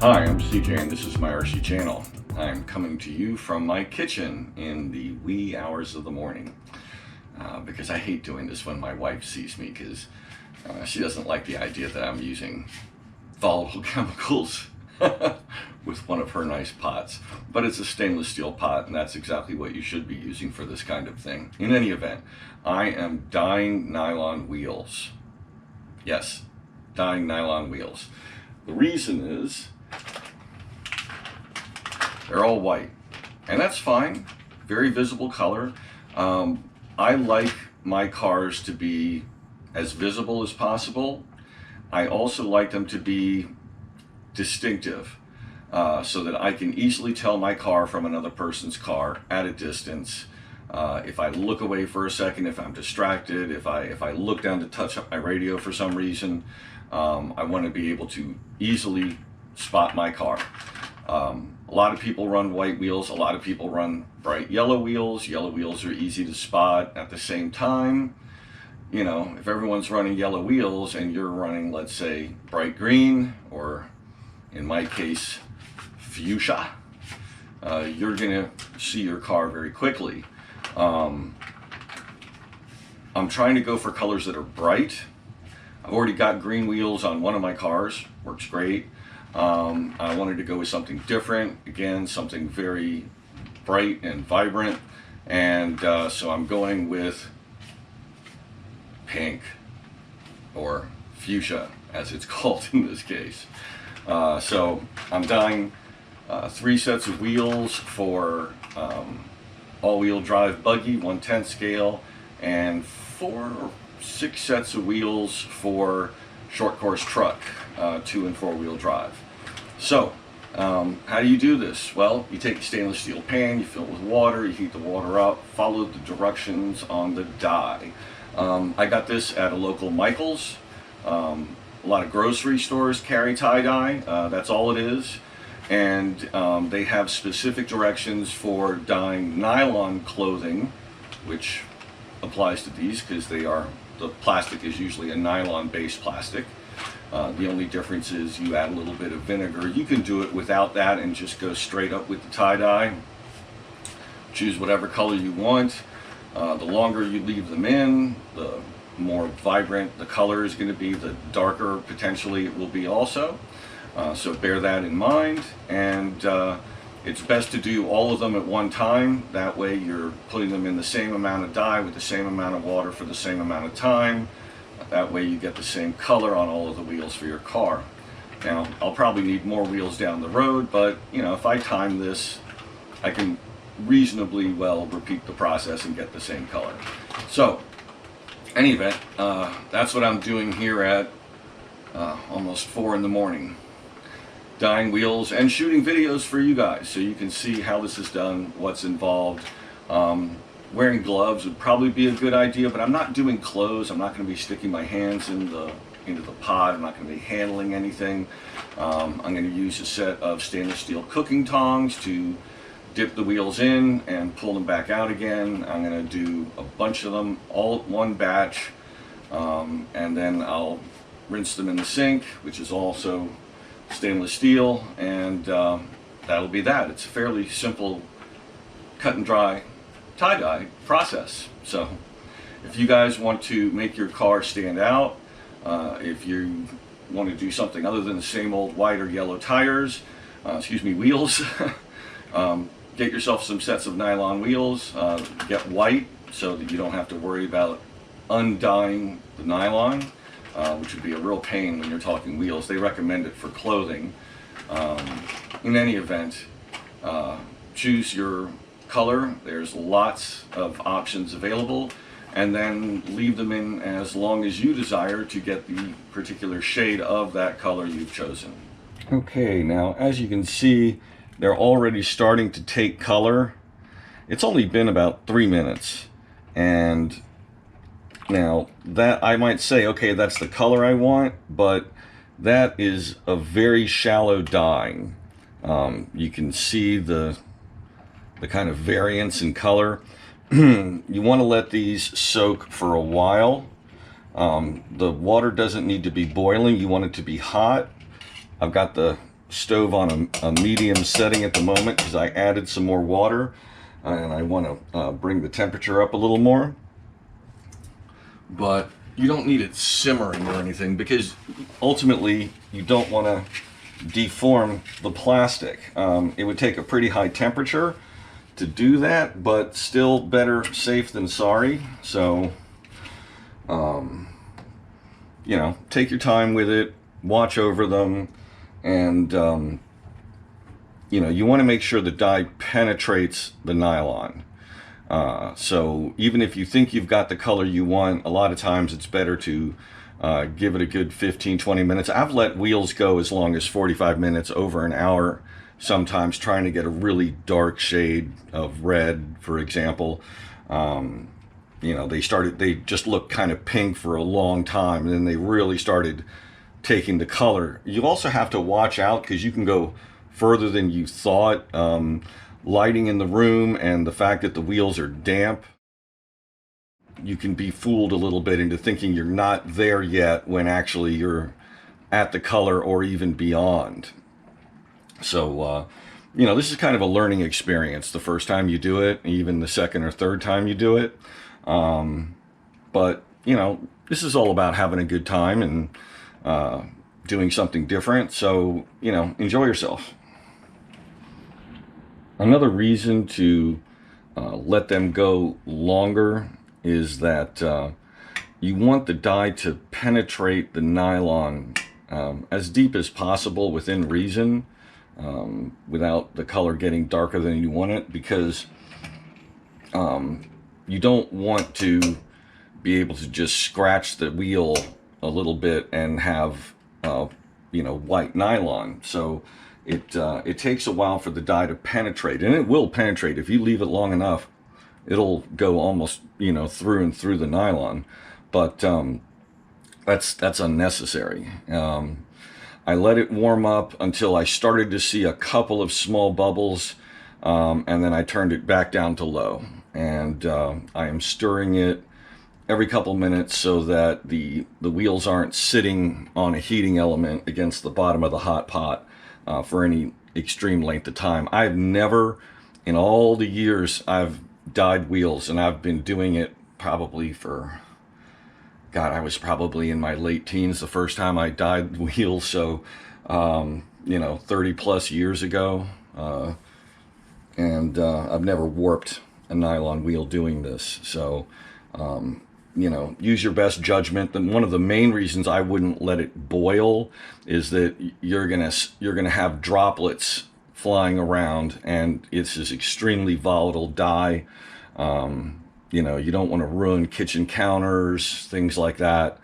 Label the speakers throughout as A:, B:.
A: Hi, I'm CJ and this is my RC channel. I'm coming to you from my kitchen in the wee hours of the morning because I hate doing this when my wife sees me, because she doesn't like the idea that I'm using volatile chemicals with one of her nice pots. But it's a stainless steel pot, and that's exactly what you should be using for this kind of thing. In any event, I am dyeing nylon wheels. Yes, dyeing nylon wheels. The reason is they're all white, and that's fine. Very visible color. I like my cars to be as visible as possible. I also like them to be distinctive, so that I can easily tell my car from another person's car at a distance. If I look away for a second, if I'm distracted, if I look down to touch up my radio for some reason, I want to be able to easily spot my car. A lot of people run white wheels, a lot of people run bright yellow wheels. Yellow wheels are easy to spot. At the same time, you know, if everyone's running yellow wheels and you're running, let's say, bright green, or in my case, fuchsia, you're gonna see your car very quickly. I'm trying to go for colors that are bright. I've already got green wheels on one of my cars, works great. I wanted to go with something different, again, something very bright and vibrant, and so I'm going with pink, or fuchsia as it's called in this case. So I'm dyeing 3 sets of wheels for all-wheel drive buggy, 1/10 scale, and 4 or 6 sets of wheels for short course truck, 2 and 4 wheel drive. So how do you do this? Well, you take a stainless steel pan, you fill it with water, you heat the water up, follow the directions on the dye. I got this at a local Michael's. A lot of grocery stores carry tie-dye, that's all it is. And they have specific directions for dyeing nylon clothing, which applies to these because the plastic is usually a nylon-based plastic. The only difference is you add a little bit of vinegar. You can do it without that and just go straight up with the tie-dye. Choose whatever color you want. The longer you leave them in, the more vibrant the color is going to be, the darker potentially it will be also. So bear that in mind, and it's best to do all of them at one time. That way you're putting them in the same amount of dye with the same amount of water for the same amount of time. That way you get the same color on all of the wheels for your car. Now, I'll probably need more wheels down the road, but you know, if I time this, I can reasonably well repeat the process and get the same color. So, any event, that's what I'm doing here at almost 4 in the morning. Dyeing wheels and shooting videos for you guys so you can see how this is done, what's involved. Wearing gloves would probably be a good idea, but I'm not doing clothes. I'm not going to be sticking my hands into the pot. I'm not going to be handling anything. I'm going to use a set of stainless steel cooking tongs to dip the wheels in and pull them back out again. I'm going to do a bunch of them all at one batch, and then I'll rinse them in the sink, which is also stainless steel, and that'll be that. It's a fairly simple cut and dry tie-dye process. So if you guys want to make your car stand out, if you want to do something other than the same old white or yellow tires, wheels, get yourself some sets of nylon wheels, get white so that you don't have to worry about undying the nylon, which would be a real pain when you're talking wheels. They recommend it for clothing. In any event, choose your color. There's lots of options available, and then leave them in as long as you desire to get the particular shade of that color you've chosen. Okay, now as you can see, they're already starting to take color. It's only been about 3 minutes, and now that I might say, okay, that's the color I want, but that is a very shallow dyeing. You can see the kind of variance in color. You want to let these soak for a while. The water doesn't need to be boiling. You want it to be hot. I've got the stove on a medium setting at the moment because I added some more water and I want to bring the temperature up a little more. But you don't need it simmering or anything because ultimately you don't want to deform the plastic. It would take a pretty high temperature to do that, but still better safe than sorry. So, you know, take your time with it, watch over them, and, you know, you want to make sure the dye penetrates the nylon. So even if you think you've got the color you want, a lot of times it's better to give it a good 15-20 minutes. I've let wheels go as long as 45 minutes, over an hour, sometimes trying to get a really dark shade of red, for example. You know, they just looked kind of pink for a long time, and then they really started taking the color. You also have to watch out because you can go further than you thought. Lighting in the room and the fact that the wheels are damp, you can be fooled a little bit into thinking you're not there yet when actually you're at the color or even beyond. So, you know, this is kind of a learning experience the first time you do it, even the second or third time you do it. But, you know, this is all about having a good time and doing something different. So, you know, enjoy yourself. Another reason to let them go longer is that you want the dye to penetrate the nylon as deep as possible within reason, without the color getting darker than you want it, because you don't want to be able to just scratch the wheel a little bit and have you know, white nylon. So it takes a while for the dye to penetrate, and it will penetrate if you leave it long enough. It'll go almost, you know, through and through the nylon, but that's unnecessary. I let it warm up until I started to see a couple of small bubbles, and then I turned it back down to low, and I am stirring it every couple minutes so that the wheels aren't sitting on a heating element against the bottom of the hot pot for any extreme length of time. I've never, in all the years I've dyed wheels, and I've been doing it probably for, God, I was probably in my late teens the first time I dyed wheels, so you know, 30 plus years ago, and I've never warped a nylon wheel doing this. So you know, use your best judgment. And one of the main reasons I wouldn't let it boil is that you're gonna have droplets flying around, and it's this extremely volatile dye. You know, you don't want to ruin kitchen counters, things like that.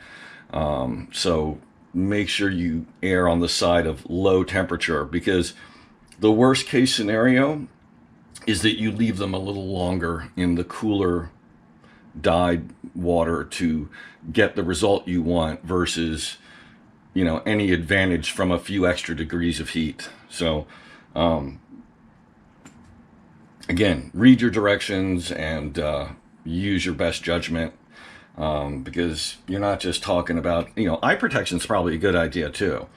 A: So make sure you err on the side of low temperature, because the worst case scenario is that you leave them a little longer in the cooler dyed water to get the result you want, versus, you know, any advantage from a few extra degrees of heat. So again, read your directions and use your best judgment, because you're not just talking about, you know, eye protection is probably a good idea too.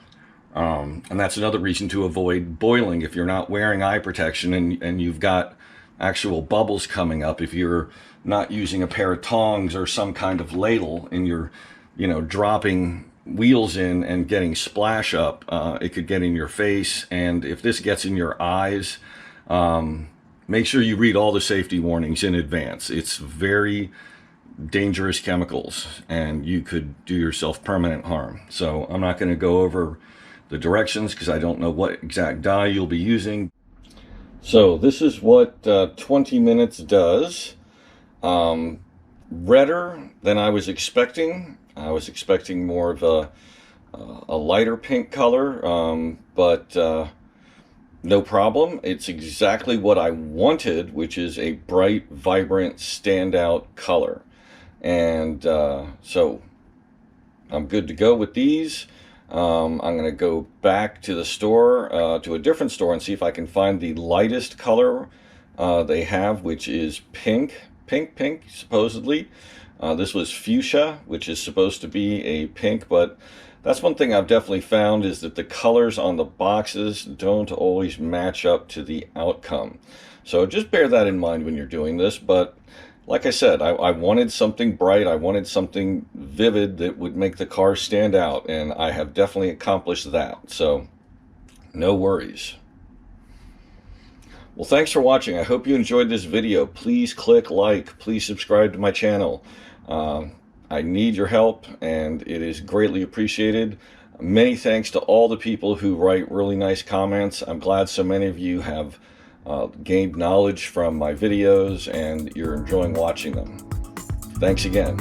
A: And that's another reason to avoid boiling if you're not wearing eye protection and you've got actual bubbles coming up. If you're not using a pair of tongs or some kind of ladle and you're, you know, dropping wheels in and getting splash up, it could get in your face. And if this gets in your eyes, make sure you read all the safety warnings in advance. It's very dangerous chemicals and you could do yourself permanent harm. So I'm not going to go over the directions because I don't know what exact dye you'll be using. So this is what 20 minutes does. Redder than I was expecting. I was expecting more of a lighter pink color, but no problem. It's exactly what I wanted, which is a bright, vibrant, standout color. And so I'm good to go with these. I'm going to go back to the store, to a different store, and see if I can find the lightest color they have, which is pink, supposedly. This was fuchsia, which is supposed to be a pink, but That's one thing I've definitely found, is that the colors on the boxes don't always match up to the outcome. So just bear that in mind when you're doing this. But like I said, I wanted something bright. I wanted something vivid that would make the car stand out, and I have definitely accomplished that. So no worries. Well, thanks for watching. I hope you enjoyed this video. Please click like. Please subscribe to my channel. I need your help, and it is greatly appreciated. Many thanks to all the people who write really nice comments. I'm glad so many of you have gained knowledge from my videos, and you're enjoying watching them. Thanks again.